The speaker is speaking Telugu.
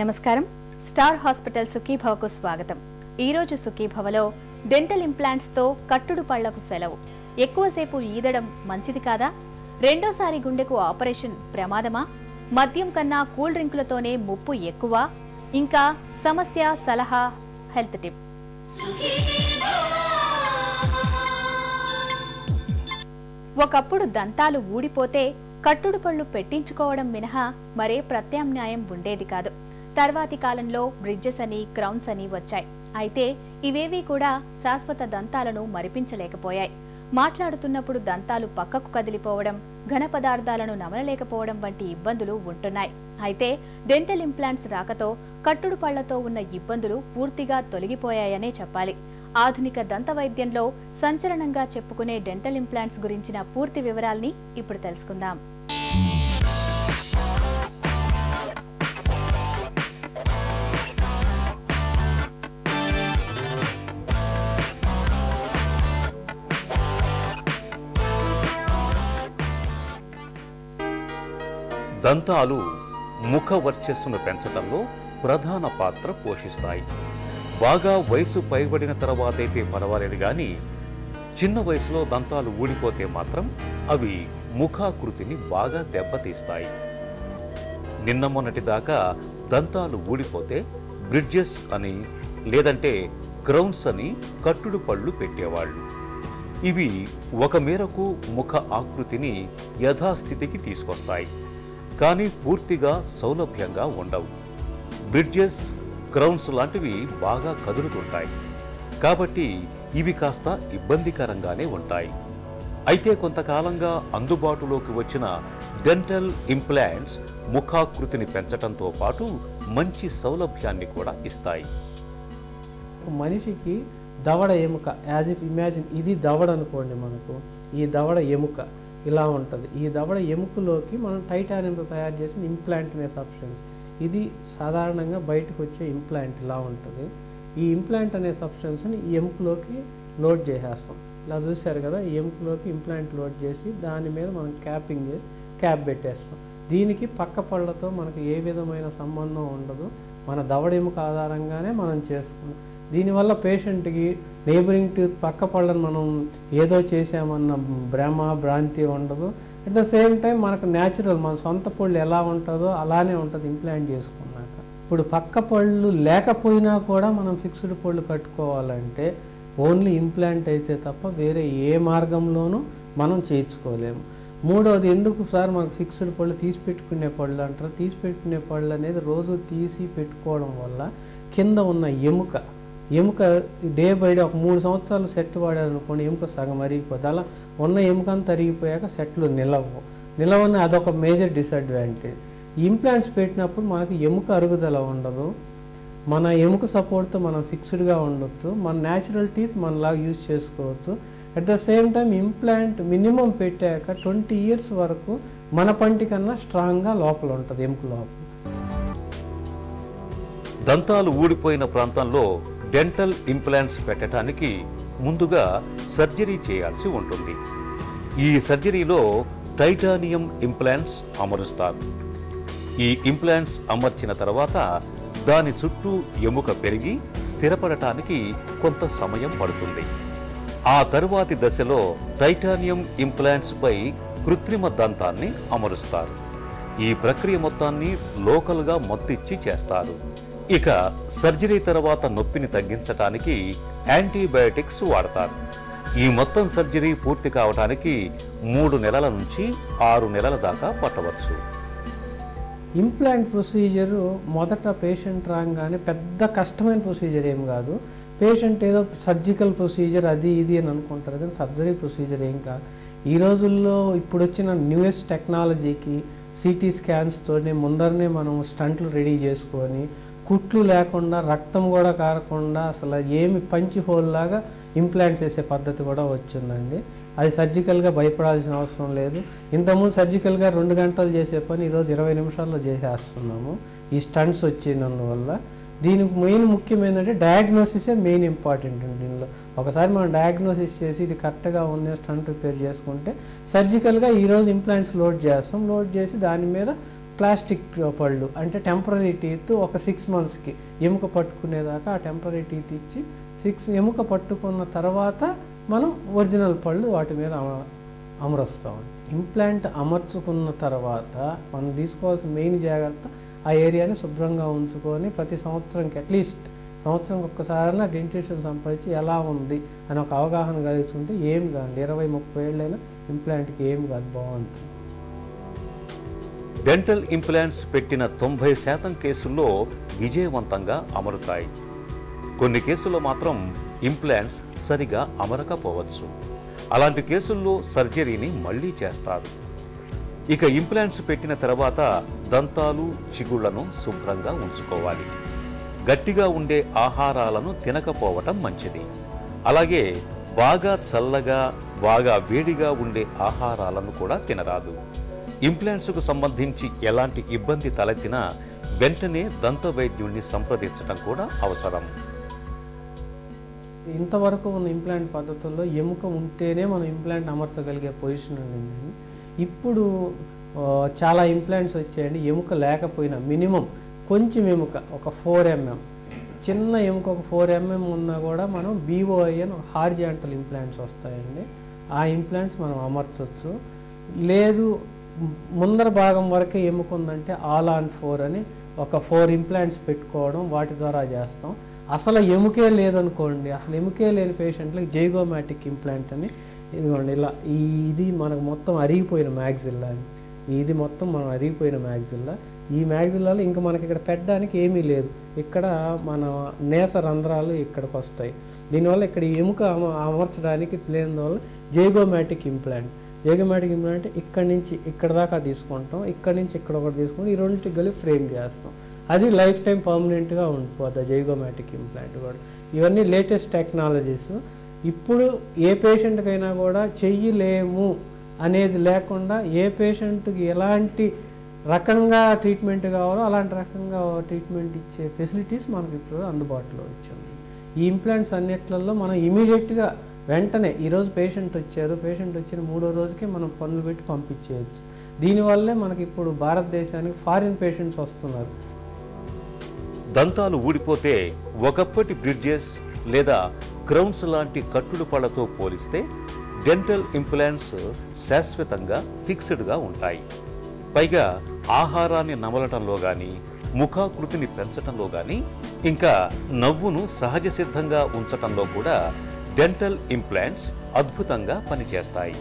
నమస్కారం. స్టార్ హాస్పిటల్ సుఖీభవకు స్వాగతం. ఈ రోజు సుఖీభవలో డెంటల్ ఇంప్లాంట్స్ తో కట్టుడు పళ్లకు సెలవు. ఎక్కువసేపు ఈదడం మంచిది కాదా? రెండోసారి గుండెకు ఆపరేషన్ ప్రమాదమా? మద్యం కన్నా కూల్ డ్రింకులతోనే ముప్పు ఎక్కువ? ఇంకా సమస్య, సలహా, హెల్త్ టిప్. ఒకప్పుడు దంతాలు ఊడిపోతే కట్టుడు పళ్ళు పెట్టించుకోవడం మినహా మరే ప్రత్యామ్నాయం ఉండేది కాదు. తర్వాతి కాలంలో బ్రిడ్జెస్ అని, క్రౌన్స్ అని వచ్చాయి. అయితే ఇవేవీ కూడా శాశ్వత దంతాలను మరిపించలేకపోయాయి. మాట్లాడుతున్నప్పుడు దంతాలు పక్కకు కదిలిపోవడం, ఘన పదార్థాలను నమలలేకపోవడం వంటి ఇబ్బందులు ఉంటున్నాయి. అయితే డెంటల్ ఇంప్లాంట్స్ రాకతో కట్టుడు పళ్లతో ఉన్న ఇబ్బందులు పూర్తిగా తొలగిపోయాయనే చెప్పాలి. ఆధునిక దంత వైద్యంలో సంచలనంగా చెప్పుకునే డెంటల్ ఇంప్లాంట్స్ గురించిన పూర్తి వివరాల్ని ఇప్పుడు తెలుసుకుందాం. దంతాలు ముఖ వర్చస్సును పెంచడంలో ప్రధాన పాత్ర పోషిస్తాయి. బాగా వయసు పైబడిన తర్వాతైతే పర్వాలేదు గాని చిన్న వయసులో దంతాలు ఊడిపోతే మాత్రం అవి ముఖాకృతిని బాగా దెబ్బతీస్తాయి. నిన్న మొన్నటిదాకా దంతాలు ఊడిపోతే బ్రిడ్జెస్ అని లేదంటే క్రౌన్స్ అని కట్టుడు పళ్ళు పెట్టేవాళ్ళు. ఇవి ఒక మేరకు ముఖ ఆకృతిని యథాస్థితికి తీసుకొస్తాయి, కానీ పూర్తిగా సౌలభ్యంగా ఉండవు. బ్రిడ్జెస్, క్రౌన్స్ లాంటివి బాగా కదులుతుంటాయి, కాబట్టి ఇవి కాస్త ఇబ్బందికరంగానే ఉంటాయి. అయితే కొంతకాలంగా అందుబాటులోకి వచ్చిన డెంటల్ ఇంప్లాంట్స్ ముఖాకృతిని పెంచడంతో పాటు మంచి సౌలభ్యాన్ని కూడా ఇస్తాయి. మనిషికి దవడ ఎముక, యాజ్ ఇఫ్ ఇమాజిన్ ఇది దవడ అనుకోండి, మనకు ఈ దవడ ఎముక ఇలా ఉంటుంది. ఈ దవడ ఎముకలోకి మనం టైటానియంతో తయారు చేసిన ఇంప్లాంట్ అనే సబ్స్టెన్స్, ఇది సాధారణంగా బయటకు వచ్చే ఇంప్లాంట్ ఇలా ఉంటుంది. ఈ ఇంప్లాంట్ అనే సబ్స్టెన్స్ని ఈ ఎముకలోకి లోడ్ చేసేస్తాం. ఇలా చూశారు కదా, ఈ ఎముకలోకి ఇంప్లాంట్ లోడ్ చేసి దాని మీద మనం క్యాపింగ్ చేసి క్యాప్ పెట్టేస్తాం. దీనికి పక్క పళ్ళతో మనకు ఏ విధమైన సంబంధం ఉండదు, మన దవడ ఎముక ఆధారంగానే మనం చేసుకున్నాం. దీనివల్ల పేషెంట్కి నేబరింగ్ టూత్ పక్క పళ్ళను మనం ఏదో చేసామన్న భ్రాంతి ఉండదు. అట్ ద సేమ్ టైం మనకు న్యాచురల్ మన సొంత పళ్ళు ఎలా ఉంటుందో అలానే ఉంటుంది ఇంప్లాంట్ చేసుకున్నాక. ఇప్పుడు పక్క పళ్ళు లేకపోయినా కూడా మనం ఫిక్స్డ్ పళ్ళు కట్టుకోవాలంటే ఓన్లీ ఇంప్లాంట్ అయితే తప్ప వేరే ఏ మార్గంలోనూ మనం చేయించుకోలేము. మూడవది, ఎందుకు సార్ మనకు ఫిక్స్డ్ పళ్ళు తీసి పెట్టుకునే పళ్ళు అంటారు? తీసి పెట్టుకునే పళ్ళు అనేది రోజు తీసి పెట్టుకోవడం వల్ల కింద ఉన్న ఎముక డే బై డే ఒక 3 సంవత్సరాలు సెట్ వాడారనుకోండి, ఎముక సగం అరిగిపోతుంది. అలా ఉన్న ఎముక అంతా అరిగిపోయాక సెట్లు నిలవని అదొక మేజర్ డిసడ్వాంటేజ్. ఇంప్లాంట్స్ పెట్టినప్పుడు మనకి ఎముక అరుగుదల ఉండదు, మన ఎముక సపోర్ట్తో మనం ఫిక్స్డ్గా ఉండొచ్చు, మన న్యాచురల్ టీత్ మనలాగా యూజ్ చేసుకోవచ్చు. At the same time implant minimum పెట్టాక 20 years వరకు మన పంటి కన్నా స్ట్రాంగ్గా లోపల ఉంటుంది ఎముక లోపల. దంతాలు ఊడిపోయిన ప్రాంతంలో డెంటల్ ఇంప్లాంట్స్ పెట్టడానికి ముందుగా సర్జరీ చేయాల్సి ఉంటుంది. ఈ సర్జరీలో టైటానియం ఇంప్లాంట్స్ అమరుస్తారు. ఈ ఇంప్లాంట్స్ అమర్చిన తర్వాత దాని చుట్టూ ఎముక పెరిగి స్థిరపడటానికి కొంత సమయం పడుతుంది. ఆ తరువాతి దశలో టైటానియం ఇంప్లాంట్స్ పై కృత్రిమ దంతాన్ని అమరుస్తారు. ఈ ప్రక్రియ మొత్తాన్ని లోకల్గా మత్తిచ్చి చేస్తారు. ఇక సర్జరీ తర్వాత నొప్పిని తగ్గించడానికి యాంటీబయాటిక్స్ వాడతారు. ఈ మొత్తం సర్జరీ పూర్తి కావడానికి 3 నెలల నుంచి 6 నెలల దాకా పట్టవచ్చు. ఇంప్లాంట్ ప్రొసీజరు మొదట పేషెంట్ రాగానే పెద్ద కష్టమైన ప్రొసీజర్ ఏం కాదు. పేషెంట్ ఏదో సర్జికల్ ప్రొసీజర్ అది ఇది అని అనుకుంటారు, కానీ సర్జరీ ప్రొసీజర్ ఏం కాదు. ఈ రోజుల్లో ఇప్పుడు వచ్చిన న్యూయెస్ట్ టెక్నాలజీకి సిటీ స్కాన్స్తోనే ముందరనే మనం స్టంట్లు రెడీ చేసుకొని కుట్లు లేకుండా రక్తం కూడా కారకుండా అసలు ఏమి పంచి హోల్ లాగా ఇంప్లాంట్స్ చేసే పద్ధతి కూడా వచ్చిందండి. అది సర్జికల్గా భయపడాల్సిన అవసరం లేదు. ఇంతకుముందు సర్జికల్గా 2 గంటలు చేసే పని ఈరోజు 20 నిమిషాల్లో చేసేస్తున్నాము ఈ స్టంట్స్ వచ్చినందువల్ల. దీనికి ముఖ్యం ఏంటంటే డయాగ్నోసిసే మెయిన్ ఇంపార్టెంట్ అండి. దీనిలో ఒకసారి మనం డయాగ్నోసిస్ చేసి ఇది కరెక్ట్గా ఉంది స్టంట్ రిపేర్ చేసుకుంటే సర్జికల్గా ఈరోజు ఇంప్లాంట్స్ లోడ్ చేస్తాం. లోడ్ చేసి దాని మీద ప్లాస్టిక్ పళ్ళు అంటే టెంపరీ టీత్ ఒక 6 monthsకి ఎముక పట్టుకునేదాకా ఆ టెంపరీ టీత్ ఇచ్చి ఎముక పట్టుకున్న తర్వాత మనం ఒరిజినల్ పళ్ళు వాటి మీద అమరుస్తామండి. ఇంప్లాంట్ అమర్చుకున్న తర్వాత మనం తీసుకోవాల్సిన మెయిన్ జాగ్రత్త ఆ ఏరియాని శుభ్రంగా ఉంచుకొని ప్రతి సంవత్సరంకి అట్లీస్ట్ సంవత్సరంకి ఒక్కసారైనా డెంటిస్ట్ని సంప్రదించి ఎలా ఉంది అని ఒక అవగాహన కలుగుతుంటే ఏం కాదు, 20-30 ఏళ్ళైనా ఇంప్లాంట్కి ఏం కాదు, బాగుంటుంది. డెంటల్ ఇంప్లాంట్స్ పెట్టిన 90% కేసుల్లో విజయవంతంగా అమరుతాయి. కొన్ని కేసుల్లో మాత్రం ఇంప్లాంట్స్ సరిగా అమరకపోవచ్చు. అలాంటి కేసుల్లో సర్జరీని మళ్లీ చేస్తారు. ఇక ఇంప్లాంట్స్ పెట్టిన తర్వాత దంతాలు చిగుళ్లను శుభ్రంగా ఉంచుకోవాలి. గట్టిగా ఉండే ఆహారాలను తినకపోవటం మంచిది. అలాగే బాగా చల్లగా బాగా వేడిగా ఉండే ఆహారాలను కూడా తినరాదు. ఇంప్లాంట్స్కు సంబంధించి ఎలాంటి ఇబ్బంది తలెత్తినా వెంటనే దంత వైద్యుడిని సంప్రదించడం కూడా అవసరం. ఇంతవరకు ఉన్న ఇంప్లాంట్ పద్ధతుల్లో ఎముక ఉంటేనే మనం ఇంప్లాంట్ అమర్చగలిగే పొజిషన్ ఉండింది. ఇప్పుడు చాలా ఇంప్లాంట్స్ వచ్చాయండి, ఎముక లేకపోయినా మినిమం కొంచెం ఎముక ఒక 4 mm, చిన్న ఎముక ఒక 4 mm ఉన్నా కూడా మనం BOI అని హారిజాంటల్ ఇంప్లాంట్స్ వస్తాయండి. ఆ ఇంప్లాంట్స్ మనం అమర్చవచ్చు. లేదు ముందర భాగం వరకే ఎముక ఉందంటే ఆల్ ఆన్ 4 అని ఒక 4 ఇంప్లాంట్స్ పెట్టుకోవడం, వాటి ద్వారా చేస్తాం. అసలు ఎముకే లేదనుకోండి, అసలు ఎముకే లేని పేషెంట్లకు జైగోమాటిక్ ఇంప్లాంట్ అని ఇదిగోండి ఇలా ఇది మనకు మొత్తం అరిగిపోయిన మ్యాగ్జిల్లా, ఇది మొత్తం మనం అరిగిపోయిన మ్యాగ్జిల్లా. ఈ మ్యాగ్జిల్లాలో ఇంకా మనకి ఇక్కడ పెట్టడానికి ఏమీ లేదు, ఇక్కడ మన నేస రంధ్రాలు ఇక్కడికి వస్తాయి. దీనివల్ల ఇక్కడ ఎముక అమర్చడానికి లేనివల్ల జైగోమాటిక్ ఇంప్లాంట్ ఇక్కడి నుంచి ఇక్కడ దాకా తీసుకుంటాం, ఇక్కడి నుంచి ఇక్కడ ఒకటి తీసుకుంటాం, ఈ రెండింటికి కలిపి ఫ్రేమ్ చేస్తాం. అది లైఫ్ టైం పర్మనెంట్గా ఉండిపోద్ది జైగోమాటిక్ ఇంప్లాంట్ కూడా. ఇవన్నీ లేటెస్ట్ టెక్నాలజీస్. ఇప్పుడు ఏ పేషెంట్కైనా కూడా చెయ్యలేము అనేది లేకుండా ఏ పేషెంట్కి ఎలాంటి రకంగా ట్రీట్మెంట్ కావాలో అలాంటి రకంగా ట్రీట్మెంట్ ఇచ్చే ఫెసిలిటీస్ మనకి ఇప్పుడు అందుబాటులో వచ్చింది. ఈ ఇంప్లాంట్స్ అన్నిట్లలో మనం ఇమీడియట్గా వెంటనే ఈరోజు పేషెంట్ వచ్చిన 3వ రోజుకే మనం పనులు పెట్టి పంపించేయచ్చు. దీనివల్లే మనకి ఇప్పుడు భారతదేశానికి ఫారిన్ పేషెంట్స్ వస్తున్నారు. దంతాలు ఊడిపోతే ఒకప్పటి బ్రిడ్జెస్ లేదా క్రౌన్స్ లాంటి కట్టుడు పళ్లతో పోలిస్తే డెంటల్ ఇంప్లాంట్స్ శాశ్వతంగా ఫిక్స్డ్గా ఉంటాయి. పైగా ఆహారాన్ని నమలటంలో కానీ ముఖాకృతిని పెంచటంలో కానీ ఇంకా నవ్వును సహజ సిద్ధంగా ఉంచటంలో కూడా డెంటల్ ఇంప్లాంట్స్ అద్భుతంగా పనిచేస్తాయి.